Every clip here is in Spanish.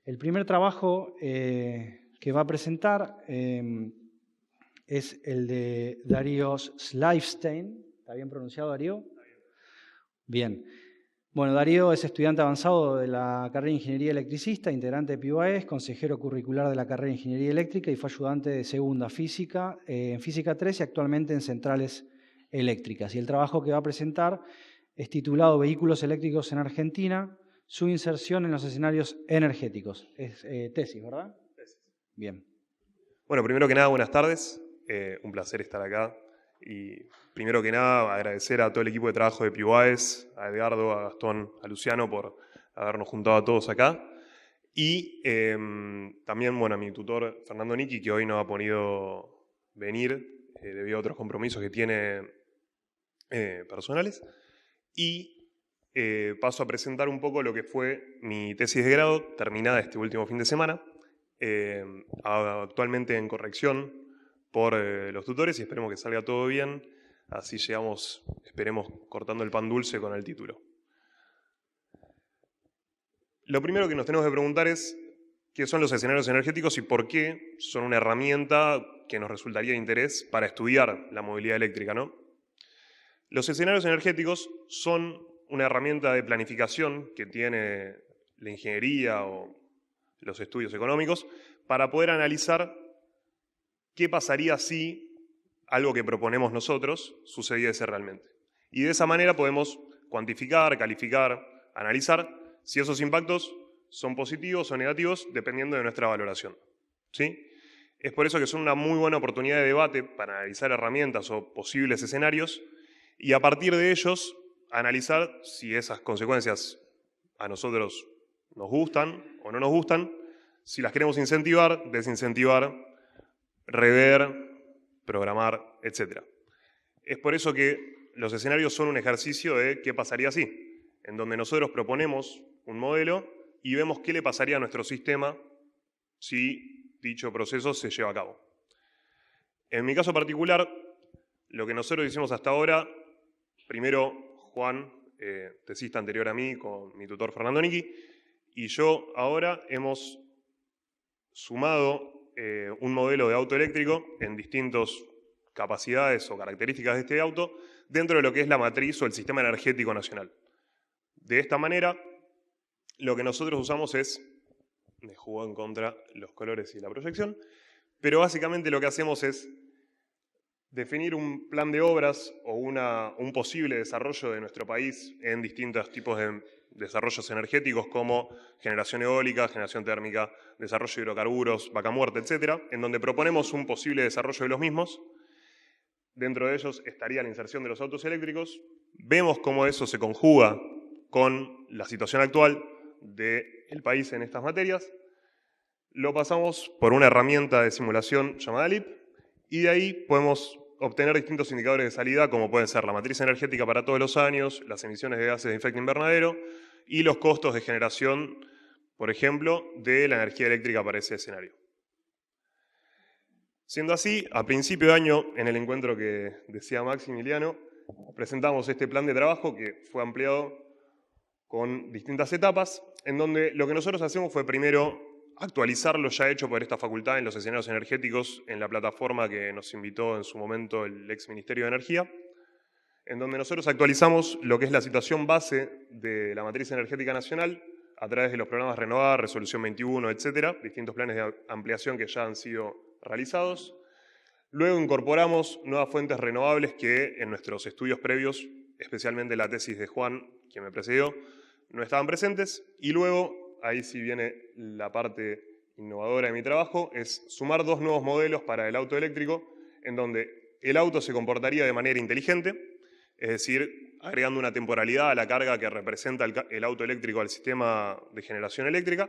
El primer trabajo que va a presentar es el de Darío Schleifstein. ¿Está bien pronunciado, Darío? Bien. Bueno, Darío es estudiante avanzado de la carrera de Ingeniería Electricista, integrante de PIUAES, consejero curricular de la carrera de Ingeniería Eléctrica y fue ayudante de segunda física, en Física 3 y actualmente en Centrales Eléctricas. Y el trabajo que va a presentar es titulado Vehículos eléctricos en Argentina, su inserción en los escenarios energéticos. Es tesis, ¿verdad? Tesis. Bien. Bueno, primero que nada, buenas tardes. Un placer estar acá. Y primero que nada, agradecer a todo el equipo de trabajo de PIUAES, a Edgardo, a Gastón, a Luciano por habernos juntado a todos acá. Y también, bueno, a mi tutor Fernando Nicchi, que hoy no ha podido venir debido a otros compromisos que tiene personales. Y paso a presentar un poco lo que fue mi tesis de grado, terminada este último fin de semana, actualmente en corrección por los tutores y esperemos que salga todo bien, así llegamos, esperemos, cortando el pan dulce con el título. Lo primero que nos tenemos que preguntar es qué son los escenarios energéticos y por qué son una herramienta que nos resultaría de interés para estudiar la movilidad eléctrica, ¿no? Los escenarios energéticos son una herramienta de planificación que tiene la ingeniería o los estudios económicos para poder analizar qué pasaría si algo que proponemos nosotros sucediese realmente. Y de esa manera podemos cuantificar, calificar, analizar si esos impactos son positivos o negativos dependiendo de nuestra valoración. ¿Sí? Es por eso que son una muy buena oportunidad de debate para analizar herramientas o posibles escenarios y a partir de ellos analizar si esas consecuencias a nosotros nos gustan o no nos gustan, si las queremos incentivar, desincentivar, rever, programar, etc. Es por eso que los escenarios son un ejercicio de qué pasaría si, en donde nosotros proponemos un modelo y vemos qué le pasaría a nuestro sistema si dicho proceso se lleva a cabo. En mi caso particular, lo que nosotros hicimos hasta ahora, primero Juan, tesista anterior a mí, con mi tutor Fernando Nicchi, y yo ahora hemos sumado un modelo de auto eléctrico en distintas capacidades o características de este auto dentro de lo que es la matriz o el sistema energético nacional. De esta manera, lo que nosotros usamos es, me jugó en contra los colores y la proyección, pero básicamente lo que hacemos es definir un plan de obras o un posible desarrollo de nuestro país en distintos tipos de desarrollos energéticos como generación eólica, generación térmica, desarrollo de hidrocarburos, vaca muerta, etc., en donde proponemos un posible desarrollo de los mismos. Dentro de ellos estaría la inserción de los autos eléctricos. Vemos cómo eso se conjuga con la situación actual del país en estas materias. Lo pasamos por una herramienta de simulación llamada LIP y de ahí podemos obtener distintos indicadores de salida como pueden ser la matriz energética para todos los años, las emisiones de gases de efecto invernadero y los costos de generación, por ejemplo, de la energía eléctrica para ese escenario. Siendo así, a principio de año, en el encuentro que decía Maximiliano, presentamos este plan de trabajo que fue ampliado con distintas etapas, en donde lo que nosotros hacemos fue primero actualizar lo ya hecho por esta facultad en los escenarios energéticos en la plataforma que nos invitó en su momento el ex Ministerio de Energía, en donde nosotros actualizamos lo que es la situación base de la matriz energética nacional a través de los programas Renovar, Resolución 21, etcétera, distintos planes de ampliación que ya han sido realizados. Luego incorporamos nuevas fuentes renovables que en nuestros estudios previos, especialmente la tesis de Juan, quien me precedió, no estaban presentes. Y luego, ahí sí viene la parte innovadora de mi trabajo, es sumar dos nuevos modelos para el auto eléctrico, en donde el auto se comportaría de manera inteligente, es decir, agregando una temporalidad a la carga que representa el auto eléctrico al sistema de generación eléctrica,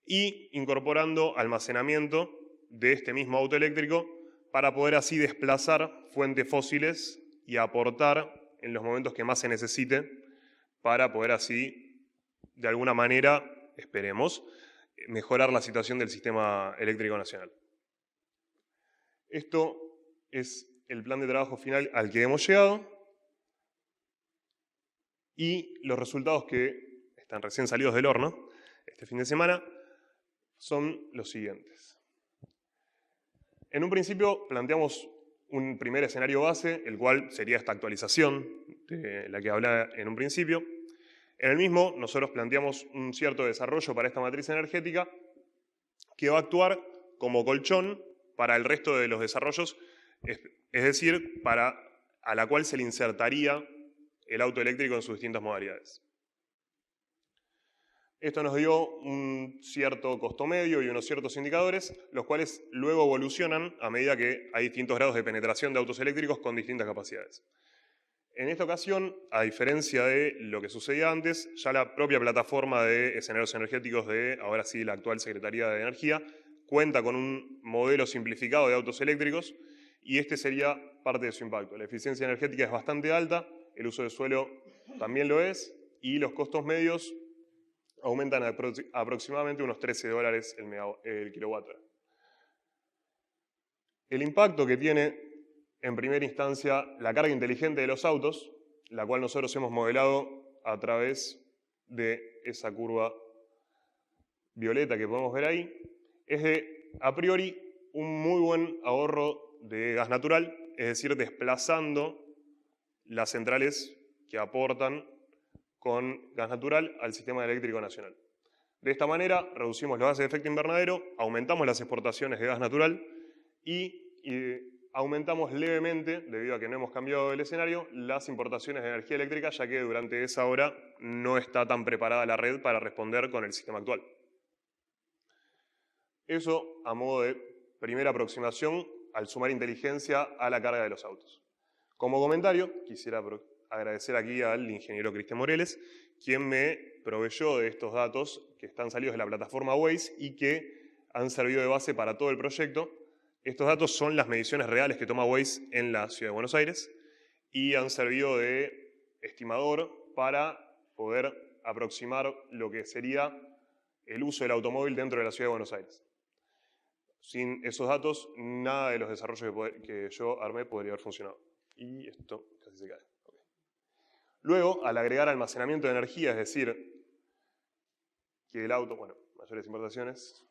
y incorporando almacenamiento de este mismo auto eléctrico para poder así desplazar fuentes fósiles y aportar en los momentos que más se necesite para poder así, de alguna manera, esperemos, mejorar la situación del sistema eléctrico nacional. Esto es el plan de trabajo final al que hemos llegado y los resultados que están recién salidos del horno este fin de semana son los siguientes. En un principio planteamos un primer escenario base, el cual sería esta actualización de la que hablaba en un principio. En el mismo, nosotros planteamos un cierto desarrollo para esta matriz energética que va a actuar como colchón para el resto de los desarrollos, es decir, a la cual se le insertaría el auto eléctrico en sus distintas modalidades. Esto nos dio un cierto costo medio y unos ciertos indicadores, los cuales luego evolucionan a medida que hay distintos grados de penetración de autos eléctricos con distintas capacidades. En esta ocasión, a diferencia de lo que sucedía antes, ya la propia plataforma de escenarios energéticos de, ahora sí, la actual Secretaría de Energía, cuenta con un modelo simplificado de autos eléctricos y este sería parte de su impacto. La eficiencia energética es bastante alta, el uso de suelo también lo es y los costos medios aumentan aproximadamente unos $13 el kilowatt hora. El impacto que tiene en primera instancia la carga inteligente de los autos, la cual nosotros hemos modelado a través de esa curva violeta que podemos ver ahí, es de, a priori, un muy buen ahorro de gas natural, es decir, desplazando las centrales que aportan con gas natural al sistema eléctrico nacional. De esta manera, reducimos los gases de efecto invernadero, aumentamos las exportaciones de gas natural y aumentamos levemente, debido a que no hemos cambiado el escenario, las importaciones de energía eléctrica, ya que durante esa hora no está tan preparada la red para responder con el sistema actual. Eso a modo de primera aproximación al sumar inteligencia a la carga de los autos. Como comentario, quisiera agradecer aquí al ingeniero Cristian Moreles, quien me proveyó de estos datos que están salidos de la plataforma Waze y que han servido de base para todo el proyecto. Estos datos son las mediciones reales que toma Waze en la Ciudad de Buenos Aires y han servido de estimador para poder aproximar lo que sería el uso del automóvil dentro de la Ciudad de Buenos Aires. Sin esos datos, nada de los desarrollos que yo armé podría haber funcionado. Y esto casi se cae. Okay. Luego, al agregar almacenamiento de energía, es decir, que el auto, bueno, mayores importaciones.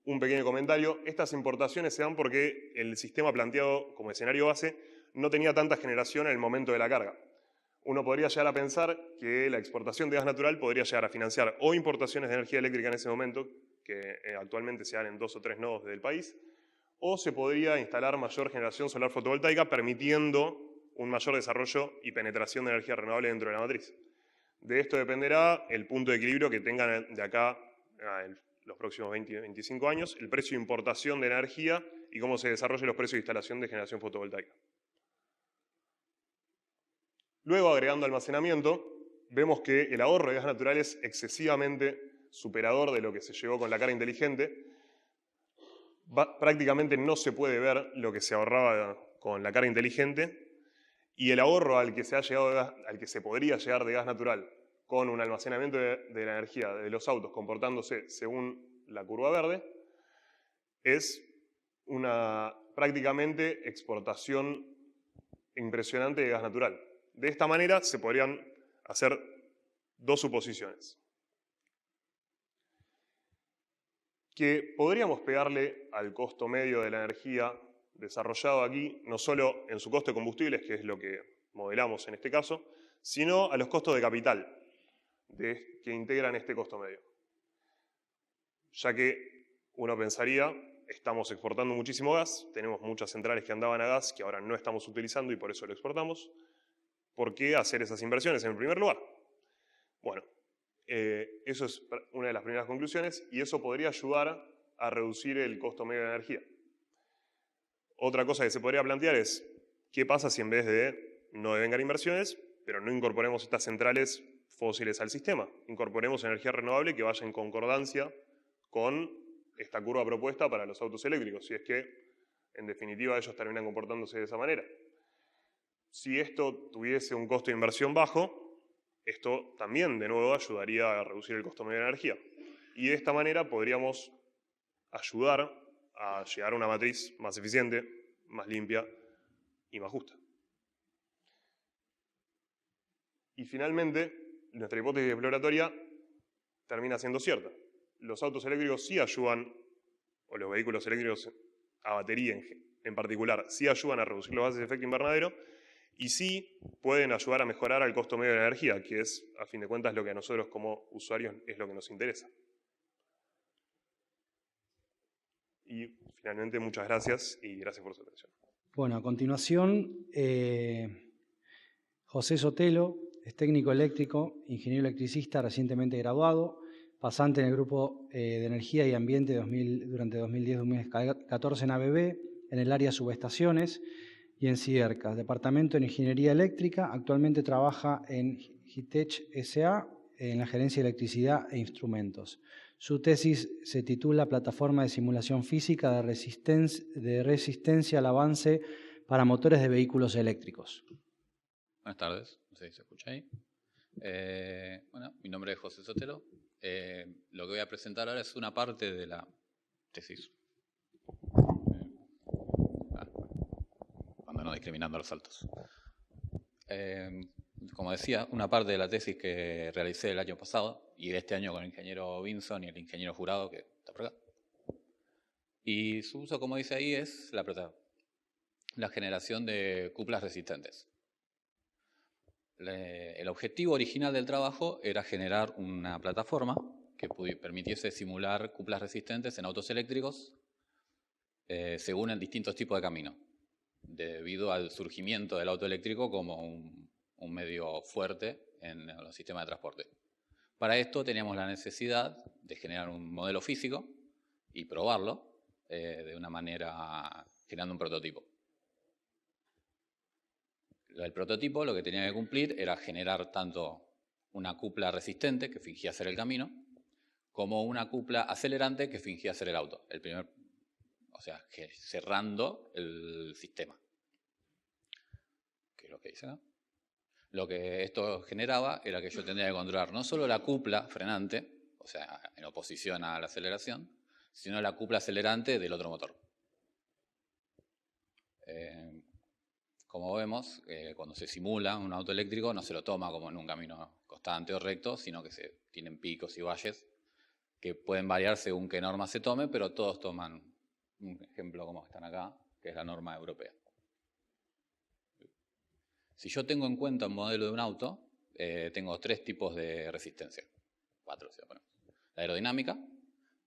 Un pequeño comentario, estas importaciones se dan porque el sistema planteado como escenario base no tenía tanta generación en el momento de la carga. Uno podría llegar a pensar que la exportación de gas natural podría llegar a financiar o importaciones de energía eléctrica en ese momento, que actualmente se dan en 2 o 3 nodos del país, o se podría instalar mayor generación solar fotovoltaica, permitiendo un mayor desarrollo y penetración de energía renovable dentro de la matriz. De esto dependerá el punto de equilibrio que tengan de acá a los próximos 20-25 años, el precio de importación de energía y cómo se desarrollen los precios de instalación de generación fotovoltaica. Luego, agregando almacenamiento, vemos que el ahorro de gas natural es excesivamente superador de lo que se llegó con la carga inteligente. Prácticamente no se puede ver lo que se ahorraba con la carga inteligente y el ahorro al que se podría llegar de gas natural con un almacenamiento de la energía de los autos comportándose según la curva verde, es una prácticamente exportación impresionante de gas natural. De esta manera se podrían hacer dos suposiciones. Que podríamos pegarle al costo medio de la energía desarrollado aquí, no solo en su costo de combustibles, que es lo que modelamos en este caso, sino a los costos de capital que integran este costo medio. Ya que uno pensaría, estamos exportando muchísimo gas, tenemos muchas centrales que andaban a gas que ahora no estamos utilizando y por eso lo exportamos. ¿Por qué hacer esas inversiones en primer lugar? Bueno, eso es una de las primeras conclusiones y eso podría ayudar a reducir el costo medio de energía. Otra cosa que se podría plantear es, ¿qué pasa si en vez de no devengar inversiones, pero no incorporemos estas centrales fósiles al sistema? Incorporemos energía renovable que vaya en concordancia con esta curva propuesta para los autos eléctricos, si es que, en definitiva, ellos terminan comportándose de esa manera. Si esto tuviese un costo de inversión bajo, esto también, de nuevo, ayudaría a reducir el costo medio de energía. Y de esta manera podríamos ayudar a llegar a una matriz más eficiente, más limpia y más justa. Y finalmente, nuestra hipótesis exploratoria termina siendo cierta. los autos eléctricos sí ayudan, o los vehículos eléctricos a batería en particular, sí ayudan a reducir los gases de efecto invernadero y sí pueden ayudar a mejorar el costo medio de la energía, que es, a fin de cuentas, lo que a nosotros como usuarios es lo que nos interesa. Y finalmente, muchas gracias y gracias por su atención. Bueno, a continuación, José Sotelo es técnico eléctrico, ingeniero electricista recientemente graduado, pasante en el grupo de Energía y Ambiente durante 2010-2014 en ABB, en el área subestaciones y en Ciderca, Departamento de Ingeniería Eléctrica. Actualmente trabaja en Hitech S.A., en la Gerencia de Electricidad e Instrumentos. Su tesis se titula Plataforma de Simulación Física de Resistencia al Avance para Motores de Vehículos Eléctricos. Buenas tardes, no sé si se escucha ahí. Bueno, mi nombre es José Sotelo. Lo que voy a presentar ahora es una parte de la tesis. Cuando no discriminando los saltos. Como decía, una parte de la tesis que realicé el año pasado y de este año con el ingeniero Vinson y el ingeniero Jurado, que está por acá. Y su uso, como dice ahí, es la generación de cuplas resistentes. El objetivo original del trabajo era generar una plataforma que permitiese simular cuplas resistentes en autos eléctricos según en distintos tipos de caminos, debido al surgimiento del auto eléctrico como un medio fuerte en los sistemas de transporte. Para esto teníamos la necesidad de generar un modelo físico y probarlo de una manera generando un prototipo. El prototipo lo que tenía que cumplir era generar tanto una cupla resistente, que fingía ser el camino, como una cupla acelerante, que fingía ser el auto. O sea, cerrando el sistema. ¿Qué es lo que dice acá? Lo que esto generaba era que yo tendría que controlar no solo la cupla frenante, o sea, en oposición a la aceleración, sino la cupla acelerante del otro motor. Como vemos, cuando se simula un auto eléctrico no se lo toma como en un camino constante o recto, sino que tienen picos y valles que pueden variar según qué norma se tome, pero todos toman un ejemplo como están acá, que es la norma europea. Si yo tengo en cuenta un modelo de un auto, tengo 3 tipos de resistencia. 4, si lo ponemos. La aerodinámica,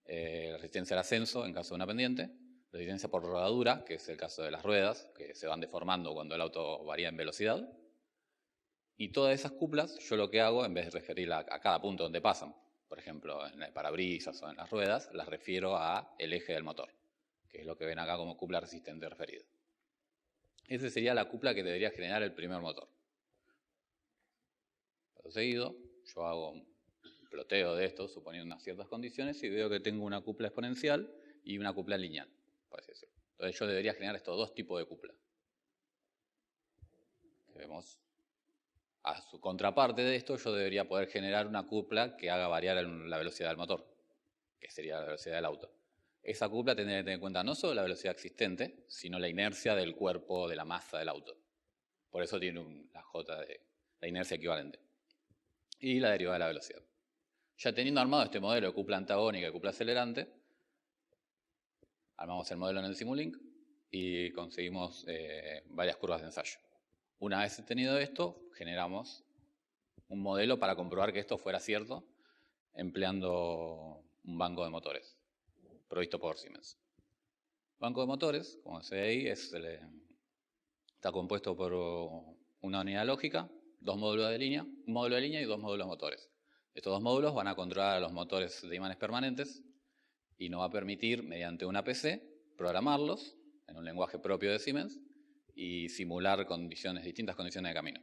la resistencia al ascenso en caso de una pendiente, resistencia por rodadura, que es el caso de las ruedas, que se van deformando cuando el auto varía en velocidad. Y todas esas cuplas, yo lo que hago, en vez de referir a cada punto donde pasan, por ejemplo, en el parabrisas o en las ruedas, las refiero al eje del motor, que es lo que ven acá como cupla resistente referida. Esa sería la cupla que debería generar el primer motor. Por seguido, yo hago un ploteo de esto, suponiendo unas ciertas condiciones, y veo que tengo una cupla exponencial y una cupla lineal, por así decirlo. Entonces yo debería generar estos 2 tipos de cupla. Que vemos. A su contraparte de esto, yo debería poder generar una cupla que haga variar la velocidad del motor, que sería la velocidad del auto. Esa cupla tendría que tener en cuenta no solo la velocidad existente, sino la inercia del cuerpo, de la masa del auto. Por eso tiene la J de la inercia equivalente. Y la derivada de la velocidad. Ya teniendo armado este modelo de cupla antagónica y cupla acelerante, armamos el modelo en el Simulink y conseguimos varias curvas de ensayo. Una vez tenido esto, generamos un modelo para comprobar que esto fuera cierto, empleando un banco de motores provisto por Siemens. Banco de motores, como se ve ahí, está compuesto por una unidad lógica, 2 módulos de línea, un módulo de línea y 2 módulos de motores. Estos 2 módulos van a controlar a los motores de imanes permanentes y nos va a permitir, mediante una PC, programarlos en un lenguaje propio de Siemens y simular distintas condiciones de camino.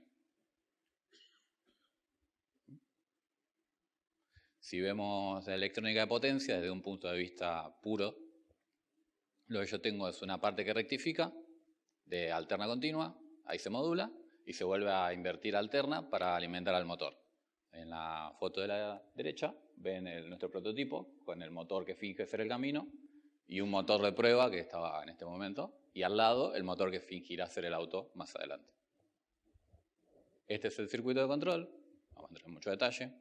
Si vemos la electrónica de potencia desde un punto de vista puro, lo que yo tengo es una parte que rectifica de alterna continua, ahí se modula y se vuelve a invertir alterna para alimentar al motor. En la foto de la derecha ven nuestro prototipo con el motor que finge ser el camino y un motor de prueba que estaba en este momento, y al lado el motor que fingirá ser el auto más adelante. Este es el circuito de control, no vamos a entrar en mucho detalle.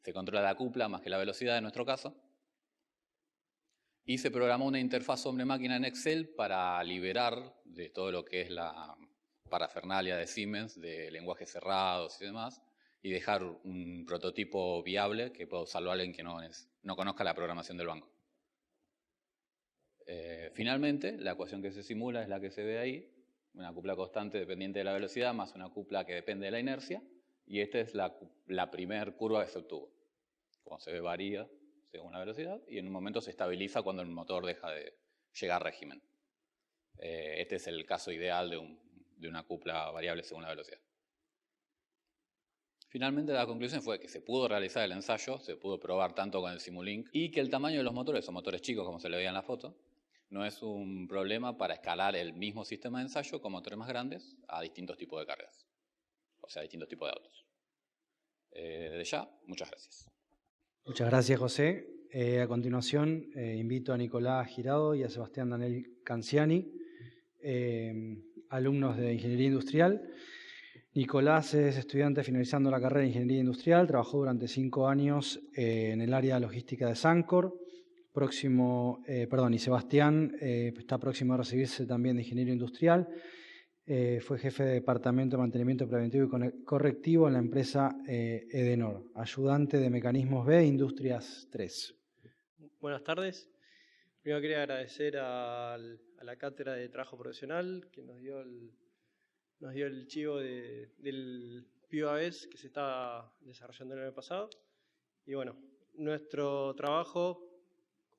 Se controla la cupla más que la velocidad en nuestro caso. Y se programó una interfaz hombre-máquina en Excel para liberar de todo lo que es la parafernalia de Siemens, de lenguajes cerrados y demás, y dejar un prototipo viable que pueda usarlo alguien que no conozca la programación del banco. Finalmente, la ecuación que se simula es la que se ve ahí, una cupla constante dependiente de la velocidad más una cupla que depende de la inercia, y esta es la primer curva que se obtuvo. Como se ve, varía según la velocidad y en un momento se estabiliza cuando el motor deja de llegar a régimen. Este es el caso ideal de una cupla variable según la velocidad. Finalmente la conclusión fue que se pudo realizar el ensayo, se pudo probar tanto con el Simulink y que el tamaño de los motores, son motores chicos como se le veía en la foto, no es un problema para escalar el mismo sistema de ensayo con motores más grandes a distintos tipos de cargas, o sea, a distintos tipos de autos. Desde ya, muchas gracias. Muchas gracias, José. A continuación, invito a Nicolás Girado y a Sebastián Daniel Canciani, alumnos de Ingeniería Industrial. Nicolás es estudiante finalizando la carrera de Ingeniería Industrial, trabajó durante 5 años en el área logística de Sancor. Y Sebastián está próximo a recibirse también de Ingeniero Industrial. Fue jefe de Departamento de Mantenimiento Preventivo y Correctivo en la empresa Edenor, ayudante de Mecanismos B, Industrias 3. Buenas tardes. Primero quería agradecer a la Cátedra de Trabajo Profesional que nos dio el chivo del PIO-ABES que se estaba desarrollando el año pasado. Y bueno, nuestro trabajo,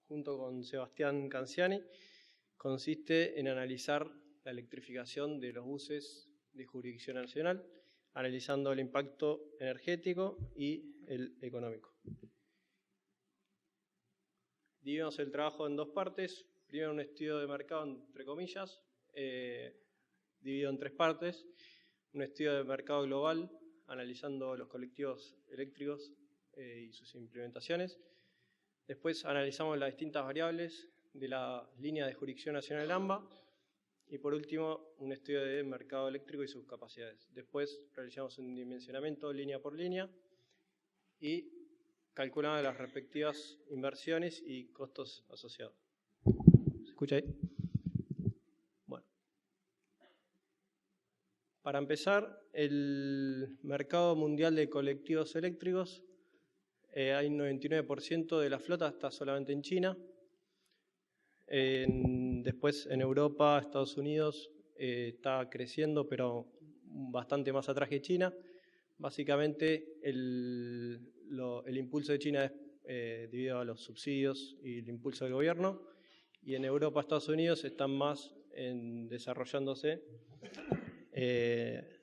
junto con Sebastián Canciani, consiste en analizar la electrificación de los buses de jurisdicción nacional, analizando el impacto energético y el económico. Dividimos el trabajo en 2 partes. Primero un estudio de mercado, entre comillas, dividido en 3 partes. Un estudio de mercado global, analizando los colectivos eléctricos y sus implementaciones. Después analizamos las distintas variables de la línea de jurisdicción nacional AMBA. Y por último, un estudio de mercado eléctrico y sus capacidades. Después realizamos un dimensionamiento línea por línea y calculamos las respectivas inversiones y costos asociados. ¿Se escucha ahí? Bueno. Para empezar, el mercado mundial de colectivos eléctricos, hay un 99% de la flota está solamente en China. Después en Europa, Estados Unidos está creciendo, pero bastante más atrás que China. Básicamente el impulso de China es debido a los subsidios y el impulso del gobierno. Y en Europa, Estados Unidos están más desarrollándose,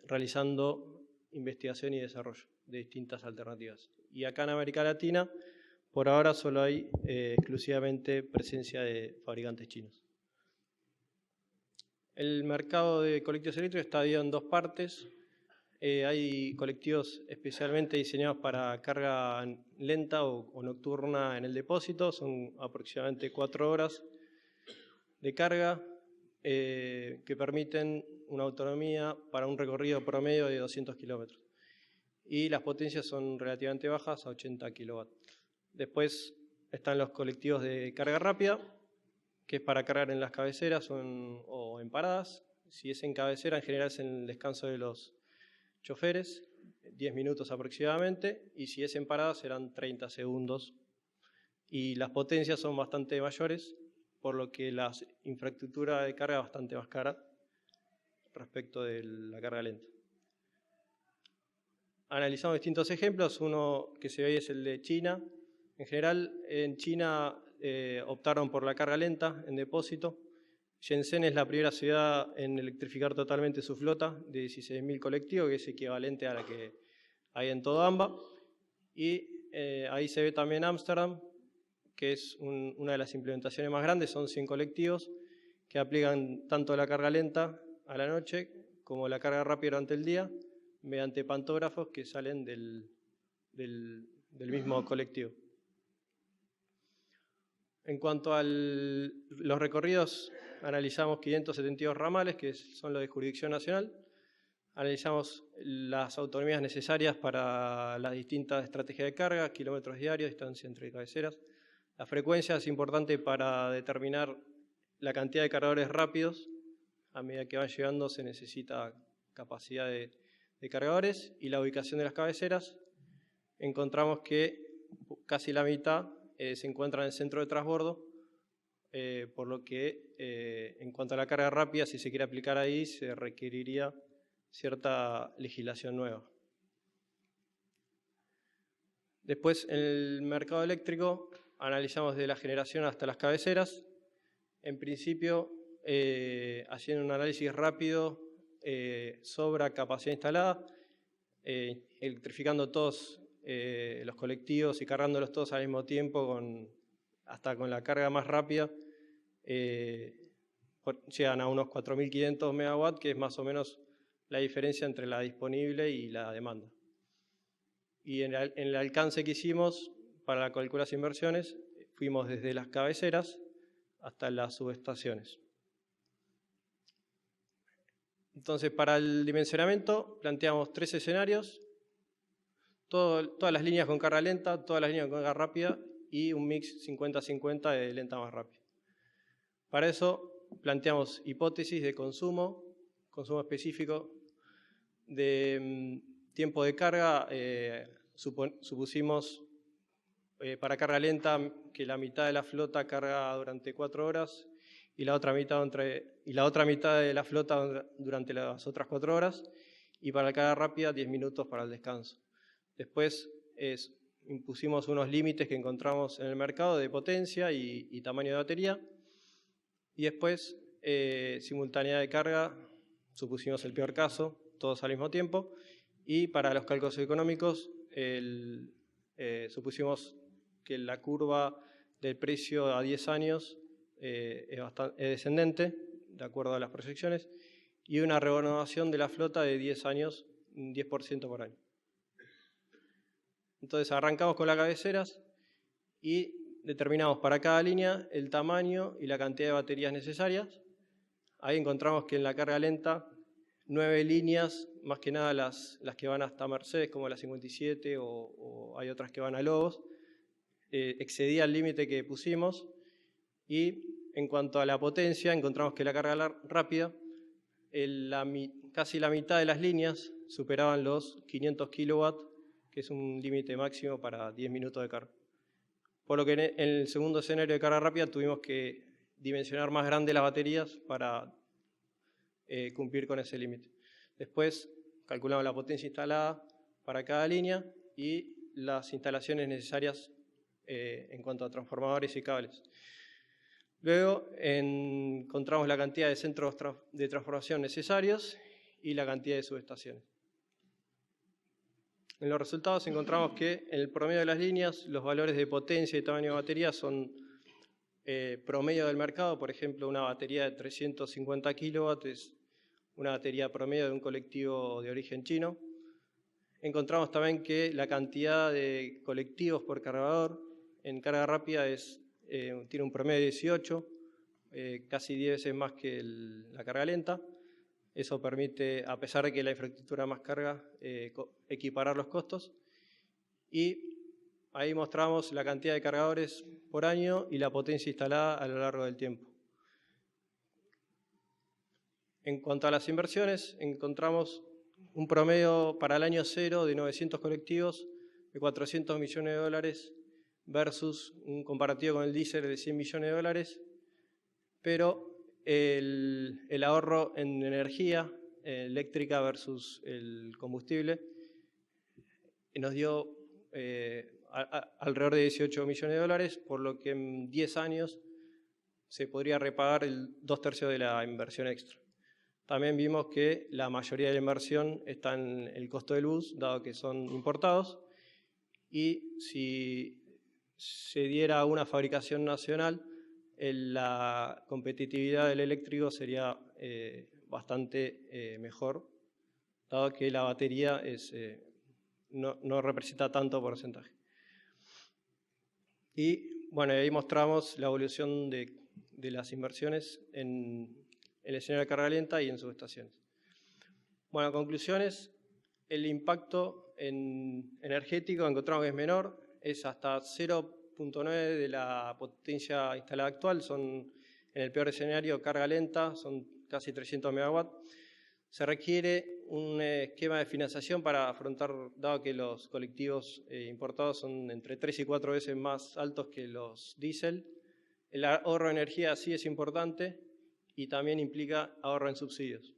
realizando investigación y desarrollo de distintas alternativas. Y acá en América Latina, por ahora solo hay exclusivamente presencia de fabricantes chinos. El mercado de colectivos eléctricos está dividido en 2 partes. Hay colectivos especialmente diseñados para carga lenta o nocturna en el depósito. Son aproximadamente 4 horas de carga que permiten una autonomía para un recorrido promedio de 200 kilómetros. Y las potencias son relativamente bajas, a 80 kilowatts. Después están los colectivos de carga rápida, que es para cargar en las cabeceras o en paradas. Si es en cabecera, en general es en el descanso de los choferes, 10 minutos aproximadamente, y si es en paradas serán 30 segundos. Y las potencias son bastante mayores, por lo que la infraestructura de carga es bastante más cara respecto de la carga lenta. Analizamos distintos ejemplos. Uno que se ve es el de China. En general, en China optaron por la carga lenta en depósito. Shenzhen es la primera ciudad en electrificar totalmente su flota de 16.000 colectivos, que es equivalente a la que hay en todo AMBA. Y ahí se ve también Ámsterdam, que es una de las implementaciones más grandes. Son 100 colectivos que aplican tanto la carga lenta a la noche como la carga rápida durante el día, mediante pantógrafos que salen del mismo colectivo. En cuanto a los recorridos, analizamos 572 ramales, que son los de jurisdicción nacional. Analizamos las autonomías necesarias para las distintas estrategias de carga, kilómetros diarios, distancia entre cabeceras, La frecuencia es importante para determinar la cantidad de cargadores rápidos. A medida que van llegando se necesita capacidad de cargadores, y la ubicación de las cabeceras. Encontramos que casi la mitad se encuentra en el centro de transbordo, por lo que en cuanto a la carga rápida, si se quiere aplicar ahí, se requeriría cierta legislación nueva. Después, en el mercado eléctrico, analizamos desde la generación hasta las cabeceras. En principio, haciendo un análisis rápido, sobra capacidad instalada, electrificando todos los colectivos y cargándolos todos al mismo tiempo, hasta con la carga más rápida, llegan a unos 4.500 megawatts, que es más o menos la diferencia entre la disponible y la demanda. Y en el alcance que hicimos para la calculación de inversiones, fuimos desde las cabeceras hasta las subestaciones. Entonces, para el dimensionamiento planteamos 3 escenarios, todas las líneas con carga lenta, todas las líneas con carga rápida y un mix 50-50 de lenta más rápida. Para eso planteamos hipótesis de consumo específico, de tiempo de carga. Supusimos para carga lenta que la mitad de la flota carga durante 4 horas y la otra mitad de la flota durante las otras 4 horas, y para la carga rápida 10 minutos para el descanso. Después impusimos unos límites que encontramos en el mercado de potencia y tamaño de batería, y después simultaneidad de carga, supusimos el peor caso, todos al mismo tiempo, y para los cálculos económicos supusimos que la curva del precio a 10 años es descendente, de acuerdo a las proyecciones, y una renovación de la flota de 10 años, un 10% por año. Entonces arrancamos con las cabeceras y determinamos para cada línea el tamaño y la cantidad de baterías necesarias. Ahí encontramos que en la carga lenta 9 líneas, más que nada las que van hasta Mercedes, como la 57, o hay otras que van a Lobos, excedía el límite que pusimos. Y en cuanto a la potencia, encontramos que la carga rápida, casi la mitad de las líneas superaban los 500 kilowatts, que es un límite máximo para 10 minutos de carga. Por lo que en el segundo escenario de carga rápida tuvimos que dimensionar más grandes las baterías para cumplir con ese límite. Después calculamos la potencia instalada para cada línea y las instalaciones necesarias en cuanto a transformadores y cables. Luego encontramos la cantidad de centros de transformación necesarios y la cantidad de subestaciones. En los resultados encontramos que en el promedio de las líneas los valores de potencia y tamaño de batería son promedio del mercado. Por ejemplo, una batería de 350 kilowatts es una batería promedio de un colectivo de origen chino. Encontramos también que la cantidad de colectivos por cargador en carga rápida tiene un promedio de 18, casi 10 veces más que la carga lenta. Eso permite, a pesar de que la infraestructura más carga, equiparar los costos. Y ahí mostramos la cantidad de cargadores por año y la potencia instalada a lo largo del tiempo. En cuanto a las inversiones, encontramos un promedio para el año 0 de 900 colectivos de 400 millones de dólares versus un comparativo con el diésel de 100 millones de dólares, pero el ahorro en energía eléctrica versus el combustible nos dio alrededor de 18 millones de dólares, por lo que en 10 años se podría repagar 2/3 de la inversión extra. También vimos que la mayoría de la inversión está en el costo de luz, dado que son importados, y si se diera una fabricación nacional, la competitividad del eléctrico sería bastante mejor, dado que la batería no representa tanto porcentaje. Y bueno, ahí mostramos la evolución de las inversiones en el escenario de carga lenta y en subestaciones. Bueno, conclusiones: el impacto energético encontramos que es menor, es hasta 0 0.9 de la potencia instalada actual, son en el peor escenario carga lenta, son casi 300 megawatts. Se requiere un esquema de financiación para afrontar, dado que los colectivos importados son entre 3 y 4 veces más altos que los diésel. El ahorro de energía sí es importante y también implica ahorro en subsidios.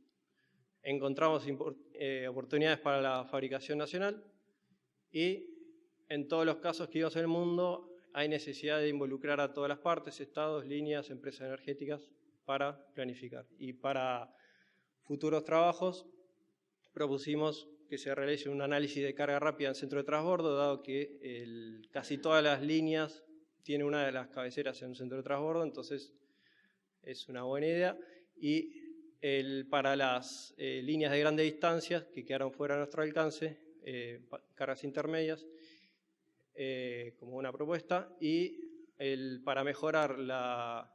Encontramos oportunidades para la fabricación nacional y en todos los casos que vimos en el mundo hay necesidad de involucrar a todas las partes, estados, líneas, empresas energéticas para planificar. Y para futuros trabajos propusimos que se realice un análisis de carga rápida en centro de transbordo, dado que casi todas las líneas tienen una de las cabeceras en un centro de transbordo, entonces es una buena idea. Y para las líneas de grandes distancias que quedaron fuera de nuestro alcance, cargas intermedias, como una propuesta, y para mejorar la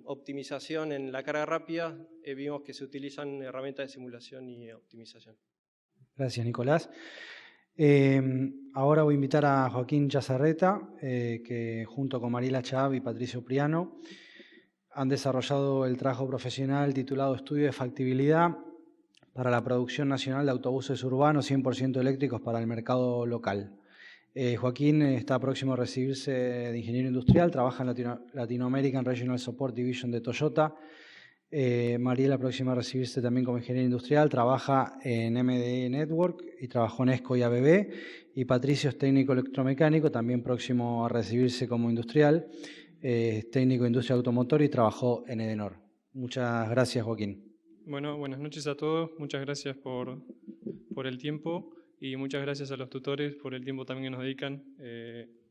optimización en la carga rápida, vimos que se utilizan herramientas de simulación y optimización. Gracias, Nicolás. Ahora voy a invitar a Joaquín Chazarreta, que junto con Mariela Chaab y Patricio Priano han desarrollado el trabajo profesional titulado Estudio de Factibilidad para la producción nacional de autobuses urbanos 100% eléctricos para el mercado local. Joaquín está próximo a recibirse de ingeniero industrial, trabaja en Latin American Regional Support Division de Toyota. Mariela próxima a recibirse también como ingeniero industrial, trabaja en MDE Network y trabajó en ESCO y ABB. Y Patricio es técnico electromecánico, también próximo a recibirse como industrial, técnico de industria automotor y trabajó en Edenor. Muchas gracias, Joaquín. Bueno, buenas noches a todos. Muchas gracias por el tiempo y muchas gracias a los tutores por el tiempo también que nos dedican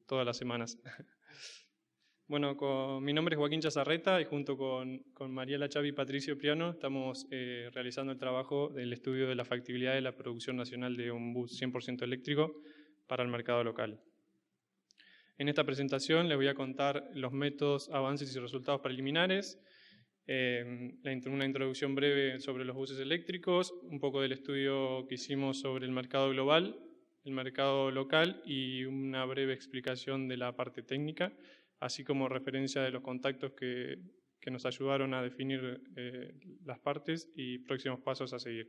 todas las semanas. Bueno, mi nombre es Joaquín Chazarreta y junto con Mariela Chaab y Patricio Priano estamos realizando el trabajo del estudio de la factibilidad de la producción nacional de un bus 100% eléctrico para el mercado local. En esta presentación les voy a contar los métodos, avances y resultados preliminares, una introducción breve sobre los buses eléctricos, un poco del estudio que hicimos sobre el mercado global, el mercado local y una breve explicación de la parte técnica, así como referencia de los contactos que nos ayudaron a definir las partes y próximos pasos a seguir.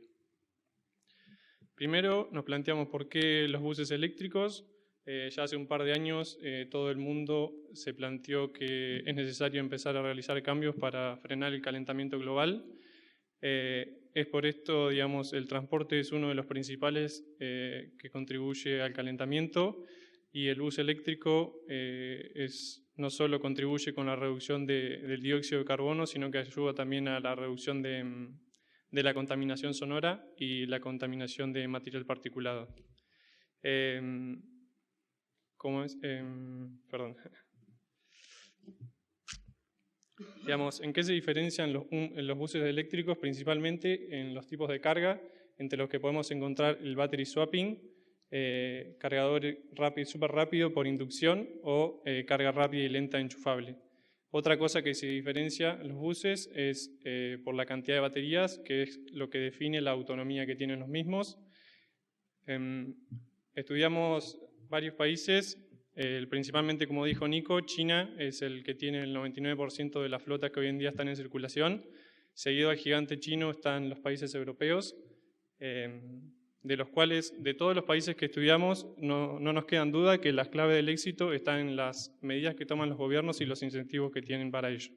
Primero nos planteamos por qué los buses eléctricos. Ya hace un par de años todo el mundo se planteó que es necesario empezar a realizar cambios para frenar el calentamiento global. Es por esto, digamos, el transporte es uno de los principales que contribuye al calentamiento y el bus eléctrico no solo contribuye con la reducción del dióxido de carbono, sino que ayuda también a la reducción de la contaminación sonora y la contaminación de material particulado. Perdón. Digamos, ¿en qué se diferencian los buses eléctricos? Principalmente en los tipos de carga, entre los que podemos encontrar el battery swapping, cargador súper rápido por inducción o carga rápida y lenta enchufable. Otra cosa que se diferencia en los buses es por la cantidad de baterías, que es lo que define la autonomía que tienen los mismos. Estudiamos varios países, principalmente, como dijo Nico, China es el que tiene el 99% de las flotas que hoy en día están en circulación. Seguido al gigante chino están los países europeos, de los cuales, de todos los países que estudiamos, no nos quedan duda que las claves del éxito están en las medidas que toman los gobiernos y los incentivos que tienen para ello.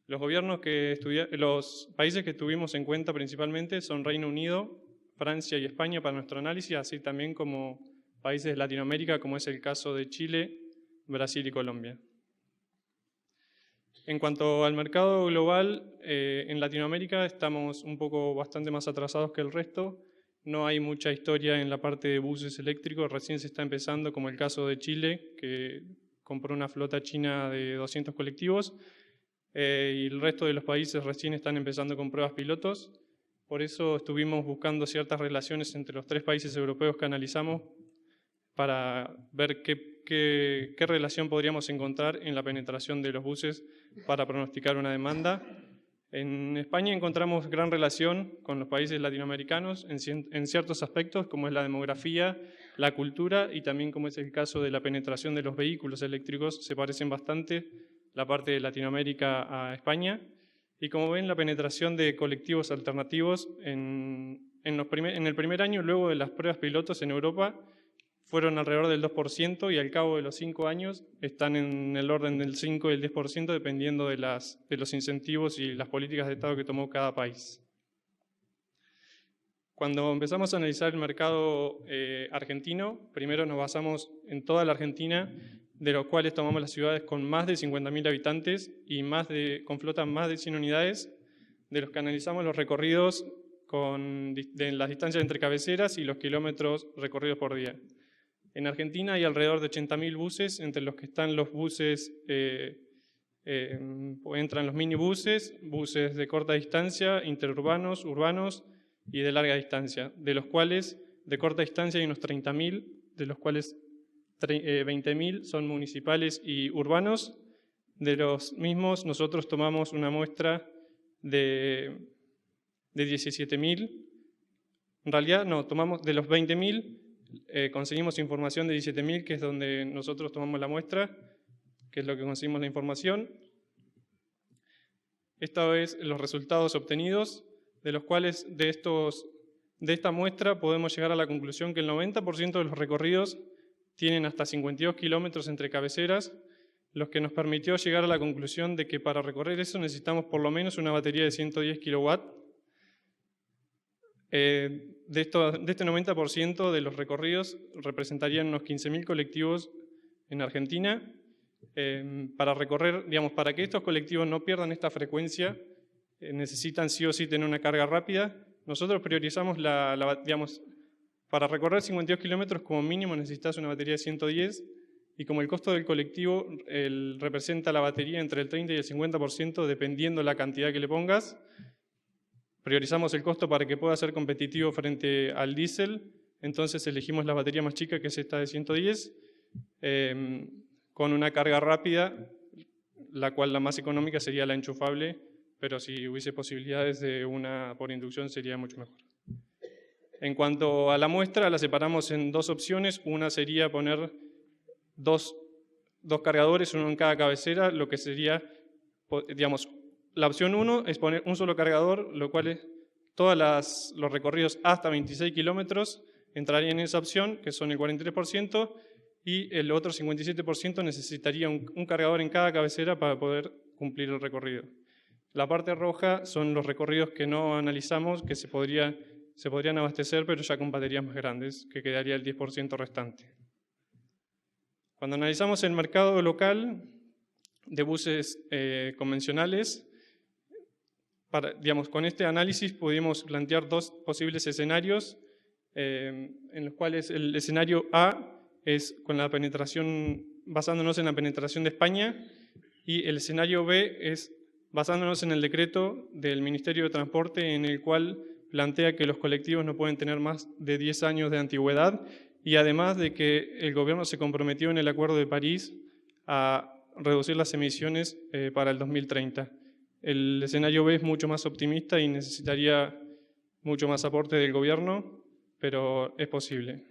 Los países que tuvimos en cuenta principalmente son Reino Unido, Francia y España para nuestro análisis, así también como países de Latinoamérica, como es el caso de Chile, Brasil y Colombia. En cuanto al mercado global, en Latinoamérica estamos bastante más atrasados que el resto. No hay mucha historia en la parte de buses eléctricos, recién se está empezando, como el caso de Chile, que compró una flota china de 200 colectivos, y el resto de los países recién están empezando con pruebas pilotos. Por eso estuvimos buscando ciertas relaciones entre los 3 países europeos que analizamos para ver qué relación podríamos encontrar en la penetración de los buses para pronosticar una demanda. En España encontramos gran relación con los países latinoamericanos en ciertos aspectos, como es la demografía la cultura y también, como es el caso de la penetración de los vehículos eléctricos, se parecen bastante la parte de Latinoamérica a España. Y como ven, la penetración de colectivos alternativos en el primer año, luego de las pruebas pilotos en Europa, fueron alrededor del 2% y al cabo de los 5 años están en el orden del 5 y el 10%, dependiendo de los incentivos y las políticas de Estado que tomó cada país. Cuando empezamos a analizar el mercado argentino, primero nos basamos en toda la Argentina, de los cuales tomamos las ciudades con más de 50.000 habitantes y con flotas más de 100 unidades, de los que analizamos los recorridos de las distancias entre cabeceras y los kilómetros recorridos por día. En Argentina hay alrededor de 80.000 buses, entre los que están los buses, entran los minibuses, buses de corta distancia, interurbanos, urbanos y de larga distancia, de los cuales de corta distancia hay unos 30.000, de los cuales 20.000 son municipales y urbanos. De los mismos nosotros tomamos una muestra de 17.000. En realidad no, tomamos de los 20.000, conseguimos información de 17.000, que es donde nosotros tomamos la muestra, que es lo que conseguimos la información. Esta vez los resultados obtenidos, de los cuales de esta muestra podemos llegar a la conclusión que el 90% de los recorridos tienen hasta 52 kilómetros entre cabeceras, lo que nos permitió llegar a la conclusión de que para recorrer eso necesitamos por lo menos una batería de 110 kilowatts. De este 90% de los recorridos representarían unos 15.000 colectivos en Argentina. Para recorrer, para que estos colectivos no pierdan esta frecuencia, necesitan sí o sí tener una carga rápida. Nosotros priorizamos para recorrer 52 kilómetros como mínimo necesitas una batería de 110, y como el costo del colectivo representa la batería entre el 30 y el 50% dependiendo la cantidad que le pongas, priorizamos el costo para que pueda ser competitivo frente al diésel. Entonces elegimos la batería más chica, que es esta de 110, con una carga rápida, la cual la más económica sería la enchufable, pero si hubiese posibilidades de una por inducción sería mucho mejor. En cuanto a la muestra, la separamos en dos opciones. Una sería poner dos cargadores, uno en cada cabecera, lo que sería, la opción 1 es poner un solo cargador, lo cual es todos los recorridos hasta 26 kilómetros entrarían en esa opción, que son el 43%, y el otro 57% necesitaría un cargador en cada cabecera para poder cumplir el recorrido. La parte roja son los recorridos que no analizamos, que se podrían abastecer, pero ya con baterías más grandes, que quedaría el 10% restante. Cuando analizamos el mercado local de buses convencionales, con este análisis pudimos plantear dos posibles escenarios, en los cuales el escenario A es con la penetración, basándonos en la penetración de España, y el escenario B es basándonos en el decreto del Ministerio de Transporte, en el cual plantea que los colectivos no pueden tener más de 10 años de antigüedad, y además de que el gobierno se comprometió en el Acuerdo de París a reducir las emisiones para el 2030. El escenario B es mucho más optimista y necesitaría mucho más aporte del gobierno, pero es posible.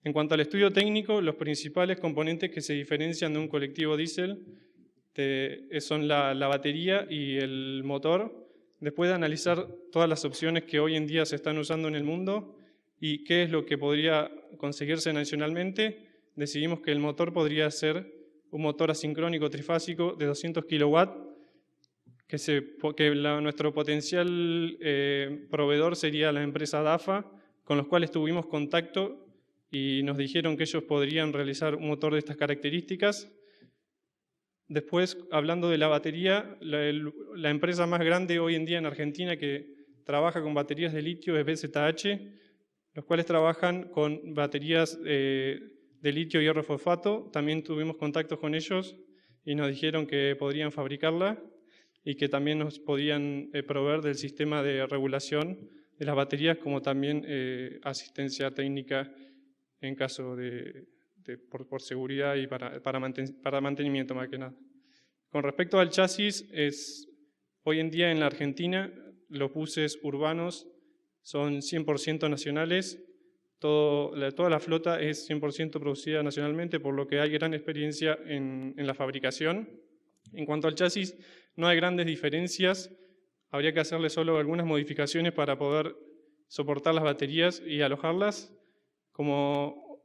En cuanto al estudio técnico, los principales componentes que se diferencian de un colectivo diésel son la batería y el motor. Después de analizar todas las opciones que hoy en día se están usando en el mundo y qué es lo que podría conseguirse nacionalmente, decidimos que el motor podría ser un motor asincrónico trifásico de 200 kilowatts, nuestro potencial proveedor sería la empresa DAFA, con los cuales tuvimos contacto y nos dijeron que ellos podrían realizar un motor de estas características. Después, hablando de la batería, la empresa más grande hoy en día en Argentina que trabaja con baterías de litio es BZH, los cuales trabajan con baterías de litio y hierro fosfato. También tuvimos contactos con ellos y nos dijeron que podrían fabricarla y que también nos podían proveer del sistema de regulación de las baterías, como también asistencia técnica en caso por seguridad y para mantenimiento más que nada. Con respecto al chasis, hoy en día en la Argentina los buses urbanos son 100% nacionales. toda la flota es 100% producida nacionalmente, por lo que hay gran experiencia en la fabricación. En cuanto al chasis, no hay grandes diferencias. Habría que hacerle solo algunas modificaciones para poder soportar las baterías y alojarlas. Como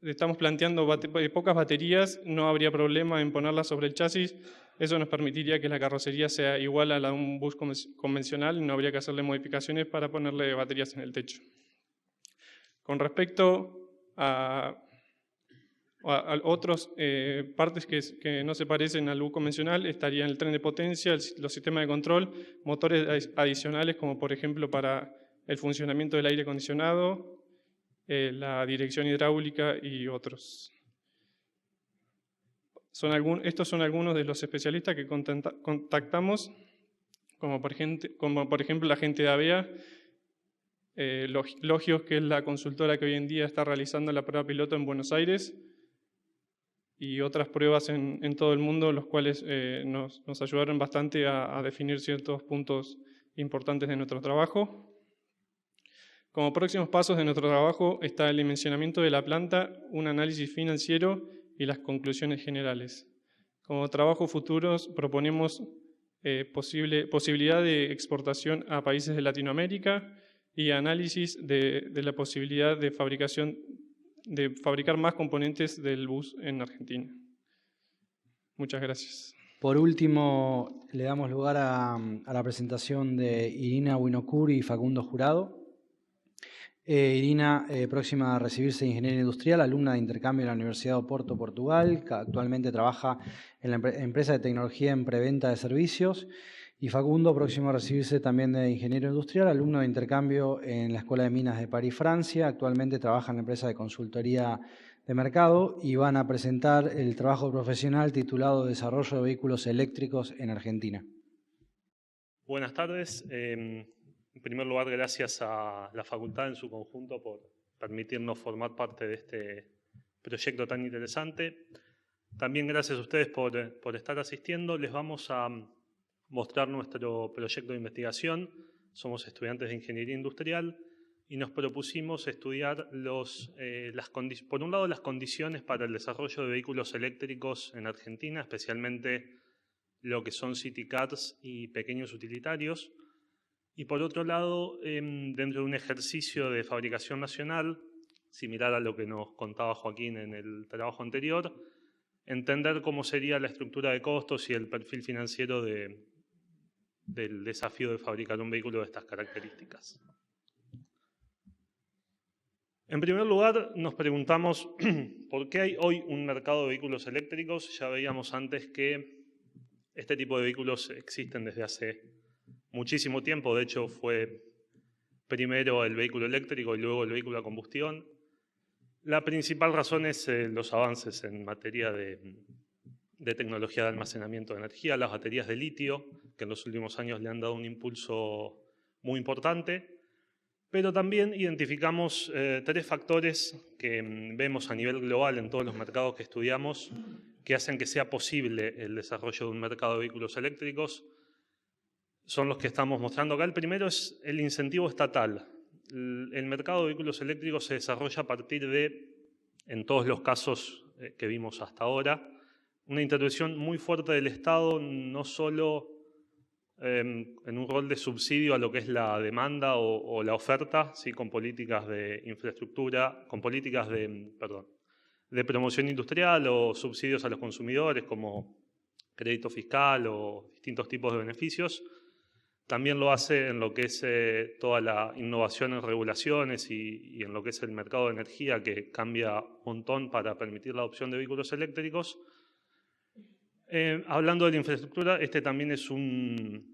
estamos planteando pocas baterías, no habría problema en ponerlas sobre el chasis. Eso nos permitiría que la carrocería sea igual a la de un bus convencional y no habría que hacerle modificaciones para ponerle baterías en el techo. Con respecto a otras partes que no se parecen al bus convencional, estarían el tren de potencia, los sistemas de control, motores adicionales como por ejemplo para el funcionamiento del aire acondicionado, la dirección hidráulica y otros. Estos son algunos de los especialistas que contactamos, como por ejemplo la gente de AVEA, Logios, que es la consultora que hoy en día está realizando la prueba piloto en Buenos Aires, y otras pruebas en todo el mundo, los cuales nos ayudaron bastante a definir ciertos puntos importantes de nuestro trabajo. Como próximos pasos de nuestro trabajo está el dimensionamiento de la planta, un análisis financiero y las conclusiones generales. Como trabajo futuros proponemos posibilidad de exportación a países de Latinoamérica y análisis de la posibilidad de fabricar más componentes del bus en Argentina. Muchas gracias. Por último, le damos lugar a la presentación de Irina Winocuri y Facundo Jurado. Irina, próxima a recibirse de Ingeniería Industrial, alumna de intercambio en la Universidad de Oporto, Portugal, que actualmente trabaja en la empresa de tecnología en preventa de servicios. Y Facundo, próximo a recibirse también de Ingeniero Industrial, alumno de intercambio en la Escuela de Minas de París, Francia. Actualmente trabaja en la empresa de consultoría de mercado y van a presentar el trabajo profesional titulado Desarrollo de vehículos eléctricos en Argentina. Buenas tardes. En primer lugar, gracias a la facultad en su conjunto por permitirnos formar parte de este proyecto tan interesante. También gracias a ustedes por estar asistiendo. Les vamos a mostrar nuestro proyecto de investigación. Somos estudiantes de Ingeniería Industrial y nos propusimos estudiar por un lado las condiciones para el desarrollo de vehículos eléctricos en Argentina, especialmente lo que son city cars y pequeños utilitarios. Y por otro lado, dentro de un ejercicio de fabricación nacional, similar a lo que nos contaba Joaquín en el trabajo anterior, entender cómo sería la estructura de costos y el perfil financiero del desafío de fabricar un vehículo de estas características. En primer lugar, nos preguntamos por qué hay hoy un mercado de vehículos eléctricos. Ya veíamos antes que este tipo de vehículos existen desde hace muchísimo tiempo. De hecho, fue primero el vehículo eléctrico y luego el vehículo a combustión. La principal razón es los avances en materia de tecnología de almacenamiento de energía, las baterías de litio, que en los últimos años le han dado un impulso muy importante, pero también identificamos tres factores que vemos a nivel global en todos los mercados que estudiamos que hacen que sea posible el desarrollo de un mercado de vehículos eléctricos. Son los que estamos mostrando acá. El primero es el incentivo estatal. El mercado de vehículos eléctricos se desarrolla a partir de, en todos los casos que vimos hasta ahora, una intervención muy fuerte del Estado, no solo en un rol de subsidio a lo que es la demanda o la oferta, ¿sí? Con políticas de infraestructura, con políticas de promoción industrial o subsidios a los consumidores como crédito fiscal o distintos tipos de beneficios. También lo hace en lo que es toda la innovación en regulaciones y en lo que es el mercado de energía, que cambia un montón para permitir la adopción de vehículos eléctricos. Hablando de la infraestructura, este también es un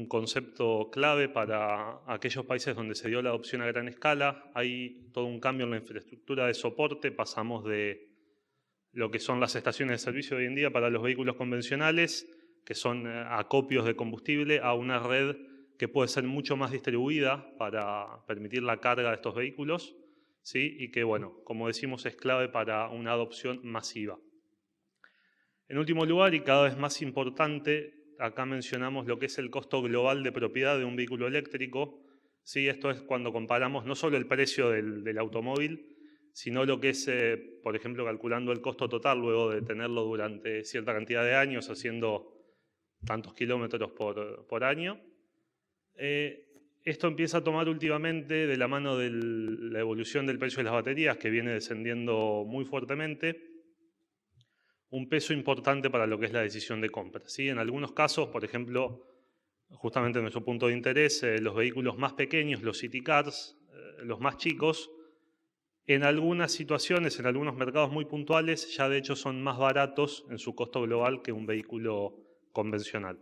concepto clave para aquellos países donde se dio la adopción a gran escala. Hay todo un cambio en la infraestructura de soporte. Pasamos de lo que son las estaciones de servicio hoy en día para los vehículos convencionales, que son acopios de combustible, a una red que puede ser mucho más distribuida para permitir la carga de estos vehículos, ¿sí? Y que, bueno, como decimos, es clave para una adopción masiva. En último lugar, y cada vez más importante, acá mencionamos lo que es el costo global de propiedad de un vehículo eléctrico. ¿sí? Esto es cuando comparamos no solo el precio del automóvil, sino lo que es, por ejemplo, calculando el costo total luego de tenerlo durante cierta cantidad de años, haciendo tantos kilómetros por año. Esto empieza a tomar últimamente, de la mano de la evolución del precio de las baterías, que viene descendiendo muy fuertemente, un peso importante para lo que es la decisión de compra, ¿sí? En algunos casos, por ejemplo, justamente nuestro punto de interés, los vehículos más pequeños, los city cars, los más chicos, en algunas situaciones, en algunos mercados muy puntuales, ya de hecho son más baratos en su costo global que un vehículo convencional.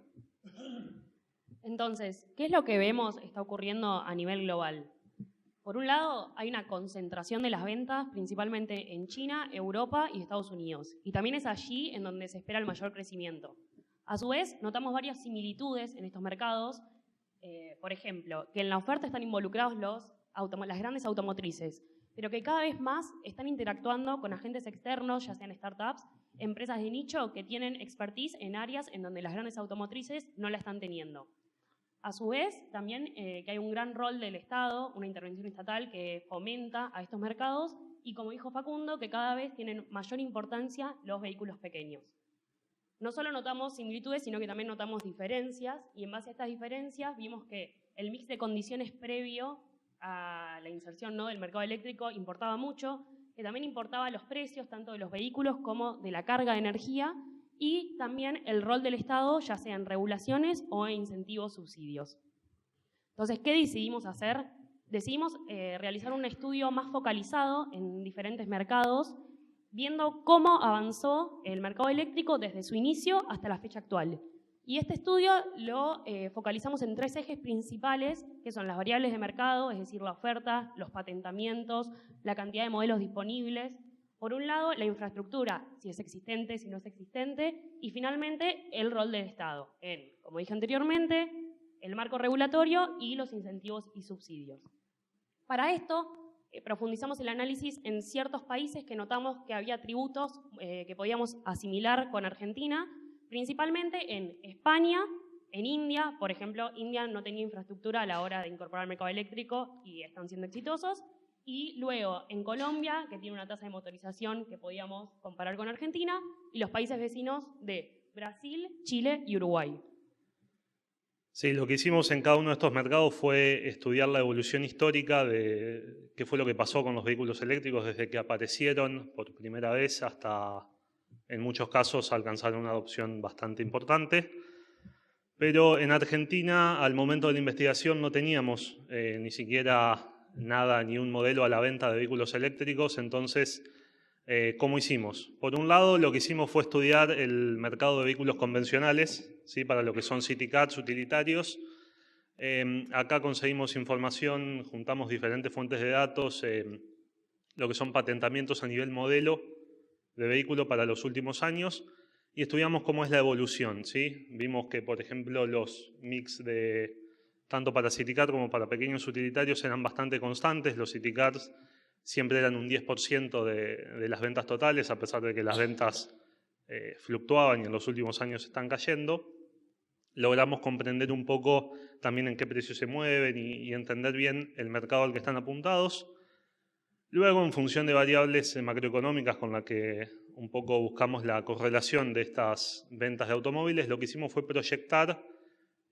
Entonces, ¿qué es lo que vemos está ocurriendo a nivel global? Por un lado, hay una concentración de las ventas, principalmente en China, Europa y Estados Unidos. Y también es allí en donde se espera el mayor crecimiento. A su vez, notamos varias similitudes en estos mercados. Por ejemplo, que en la oferta están involucrados las grandes automotrices, pero que cada vez más están interactuando con agentes externos, ya sean startups, empresas de nicho que tienen expertise en áreas en donde las grandes automotrices no la están teniendo. A su vez, también que hay un gran rol del Estado, una intervención estatal que fomenta a estos mercados y, como dijo Facundo, que cada vez tienen mayor importancia los vehículos pequeños. No solo notamos similitudes, sino que también notamos diferencias, y en base a estas diferencias vimos que el mix de condiciones previo a la inserción, ¿no?, del mercado eléctrico importaba mucho, que también importaba los precios tanto de los vehículos como de la carga de energía, y también el rol del Estado, ya sea en regulaciones o en incentivos, subsidios. Entonces, ¿qué decidimos hacer? Decidimos realizar un estudio más focalizado en diferentes mercados, viendo cómo avanzó el mercado eléctrico desde su inicio hasta la fecha actual. Y este estudio lo focalizamos en 3 ejes principales, que son las variables de mercado, es decir, la oferta, los patentamientos, la cantidad de modelos disponibles. Por un lado, la infraestructura, si es existente, si no es existente, y finalmente el rol del Estado, en, como dije anteriormente, el marco regulatorio y los incentivos y subsidios. Para esto, profundizamos el análisis en ciertos países que notamos que había tributos que podíamos asimilar con Argentina, principalmente en España, en India. Por ejemplo, India no tenía infraestructura a la hora de incorporar el mercado eléctrico y están siendo exitosos. Y luego en Colombia, que tiene una tasa de motorización que podíamos comparar con Argentina, y los países vecinos de Brasil, Chile y Uruguay. Sí, lo que hicimos en cada uno de estos mercados fue estudiar la evolución histórica de qué fue lo que pasó con los vehículos eléctricos desde que aparecieron por primera vez hasta, en muchos casos, alcanzar una adopción bastante importante. Pero en Argentina, al momento de la investigación, no teníamos ni siquiera nada, ni un modelo a la venta de vehículos eléctricos. Entonces, ¿cómo hicimos? Por un lado, lo que hicimos fue estudiar el mercado de vehículos convencionales, ¿sí?, para lo que son city cars, utilitarios. Acá conseguimos información, juntamos diferentes fuentes de datos, lo que son patentamientos a nivel modelo de vehículo para los últimos años, y estudiamos cómo es la evolución, ¿sí? Vimos que, por ejemplo, los mix de tanto para city car como para pequeños utilitarios eran bastante constantes. Los city cars siempre eran un 10% de las ventas totales, a pesar de que las ventas fluctuaban y en los últimos años están cayendo. Logramos comprender un poco también en qué precios se mueven y entender bien el mercado al que están apuntados. Luego, en función de variables macroeconómicas con las que un poco buscamos la correlación de estas ventas de automóviles, lo que hicimos fue proyectar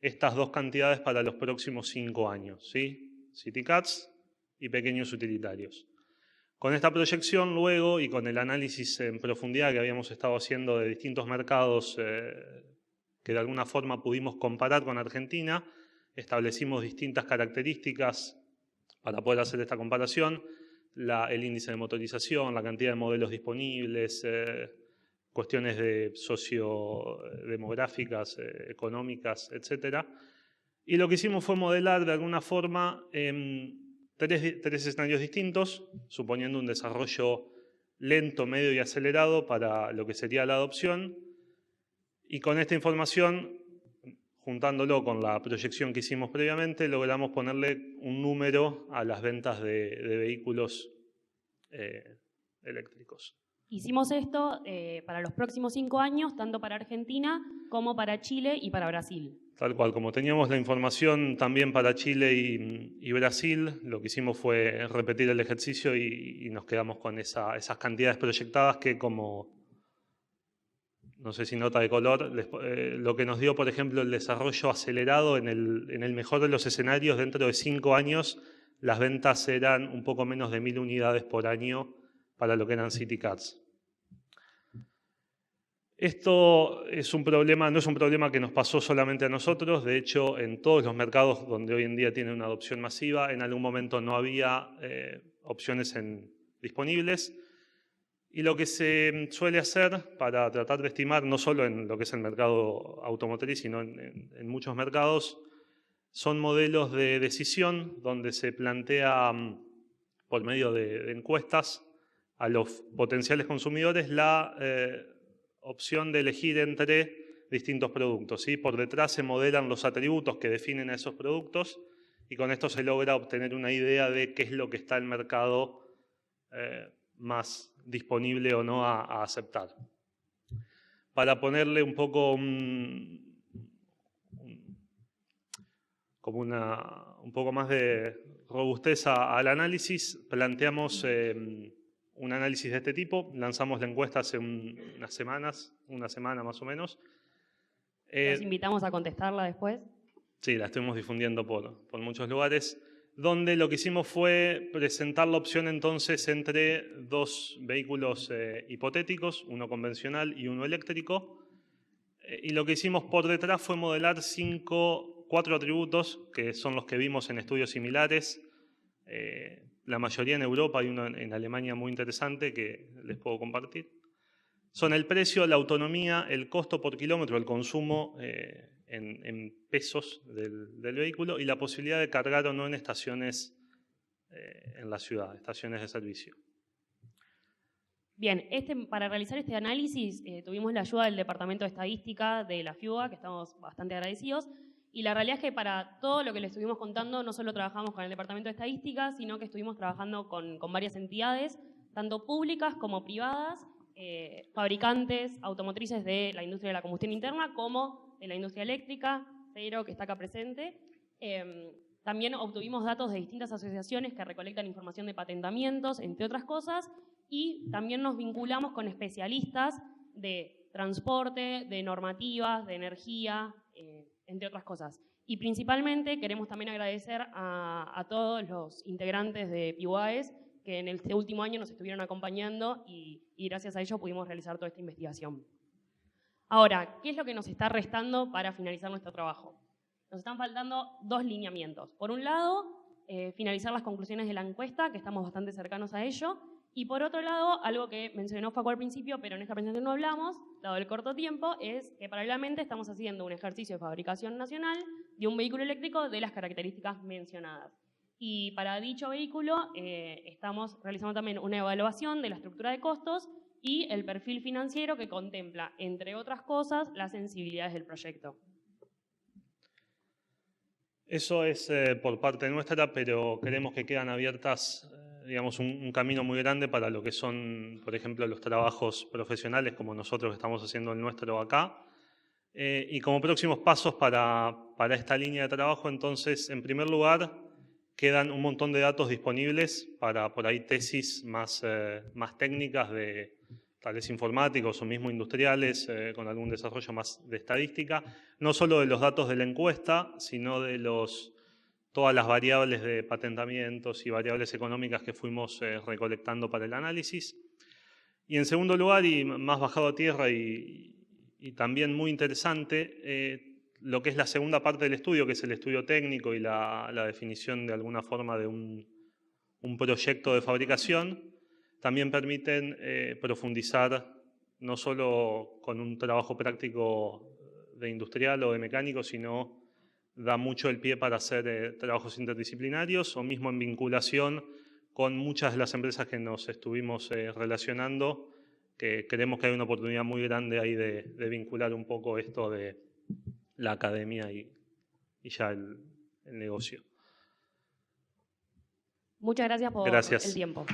estas 2 cantidades para los próximos 5 años, ¿sí? City cars y pequeños utilitarios. Con esta proyección luego y con el análisis en profundidad que habíamos estado haciendo de distintos mercados que de alguna forma pudimos comparar con Argentina, establecimos distintas características para poder hacer esta comparación: el índice de motorización, la cantidad de modelos disponibles, cuestiones de sociodemográficas, económicas, etc. Y lo que hicimos fue modelar de alguna forma 3 escenarios distintos, suponiendo un desarrollo lento, medio y acelerado para lo que sería la adopción. Y con esta información, juntándolo con la proyección que hicimos previamente, logramos ponerle un número a las ventas de vehículos eléctricos. Hicimos esto para los próximos 5 años, tanto para Argentina como para Chile y para Brasil. Tal cual, como teníamos la información también para Chile y Brasil, lo que hicimos fue repetir el ejercicio y nos quedamos con esas cantidades proyectadas que, como no sé si nota de color, lo que nos dio, por ejemplo, el desarrollo acelerado en el mejor de los escenarios, dentro de 5 años, las ventas eran un poco menos de 1000 unidades por año para lo que eran CityCats. Esto es un problema, no es un problema que nos pasó solamente a nosotros. De hecho, en todos los mercados donde hoy en día tiene una adopción masiva, en algún momento no había opciones disponibles. Y lo que se suele hacer para tratar de estimar, no solo en lo que es el mercado automotriz, sino en muchos mercados, son modelos de decisión donde se plantea por medio de encuestas a los potenciales consumidores la opción de elegir entre distintos productos, ¿sí? Por detrás se modelan los atributos que definen a esos productos y con esto se logra obtener una idea de qué es lo que está el mercado más disponible o no a aceptar. Para ponerle un poco un poco más de robustez al análisis, planteamos un análisis de este tipo. Lanzamos la encuesta hace unas semanas, una semana más o menos. Los invitamos a contestarla después. Sí, la estuvimos difundiendo por muchos lugares, donde lo que hicimos fue presentar la opción entonces entre 2 vehículos hipotéticos, uno convencional y uno eléctrico. Y lo que hicimos por detrás fue modelar 4 atributos, que son los que vimos en estudios similares, la mayoría en Europa, hay uno en Alemania muy interesante que les puedo compartir. Son el precio, la autonomía, el costo por kilómetro, el consumo en pesos del vehículo y la posibilidad de cargar o no en estaciones en la ciudad, estaciones de servicio. Bien, para realizar este análisis tuvimos la ayuda del Departamento de Estadística de la FIUA, que estamos bastante agradecidos. Y la realidad es que para todo lo que les estuvimos contando, no solo trabajamos con el Departamento de Estadística, sino que estuvimos trabajando con varias entidades, tanto públicas como privadas, fabricantes automotrices de la industria de la combustión interna, como de la industria eléctrica, Cero, que está acá presente. También obtuvimos datos de distintas asociaciones que recolectan información de patentamientos, entre otras cosas, y también nos vinculamos con especialistas de transporte, de normativas, de energía, entre otras cosas. Y principalmente queremos también agradecer a todos los integrantes de PIUAES que en este último año nos estuvieron acompañando y gracias a ellos pudimos realizar toda esta investigación. Ahora, ¿qué es lo que nos está restando para finalizar nuestro trabajo? Nos están faltando 2 lineamientos. Por un lado, finalizar las conclusiones de la encuesta, que estamos bastante cercanos a ello, y por otro lado, algo que mencionó Facu al principio, pero en esta presentación no hablamos, dado el corto tiempo, es que paralelamente estamos haciendo un ejercicio de fabricación nacional de un vehículo eléctrico de las características mencionadas. Y para dicho vehículo estamos realizando también una evaluación de la estructura de costos y el perfil financiero que contempla, entre otras cosas, las sensibilidades del proyecto. Eso es por parte nuestra, pero creemos que quedan abiertas digamos, un camino muy grande para lo que son, por ejemplo, los trabajos profesionales, como nosotros estamos haciendo el nuestro acá. Y como próximos pasos para esta línea de trabajo, entonces, en primer lugar, quedan un montón de datos disponibles para, por ahí, tesis más técnicas de tal vez informáticos o mismo industriales, con algún desarrollo más de estadística, no solo de los datos de la encuesta, sino de todas las variables de patentamientos y variables económicas que fuimos recolectando para el análisis. Y en segundo lugar, y más bajado a tierra y también muy interesante, lo que es la segunda parte del estudio, que es el estudio técnico y la definición de alguna forma de un proyecto de fabricación, también permiten profundizar no solo con un trabajo práctico de industrial o de mecánico, sino da mucho el pie para hacer trabajos interdisciplinarios o mismo en vinculación con muchas de las empresas que nos estuvimos relacionando, que creemos que hay una oportunidad muy grande ahí de vincular un poco esto de la academia y ya el negocio. Muchas gracias por el tiempo.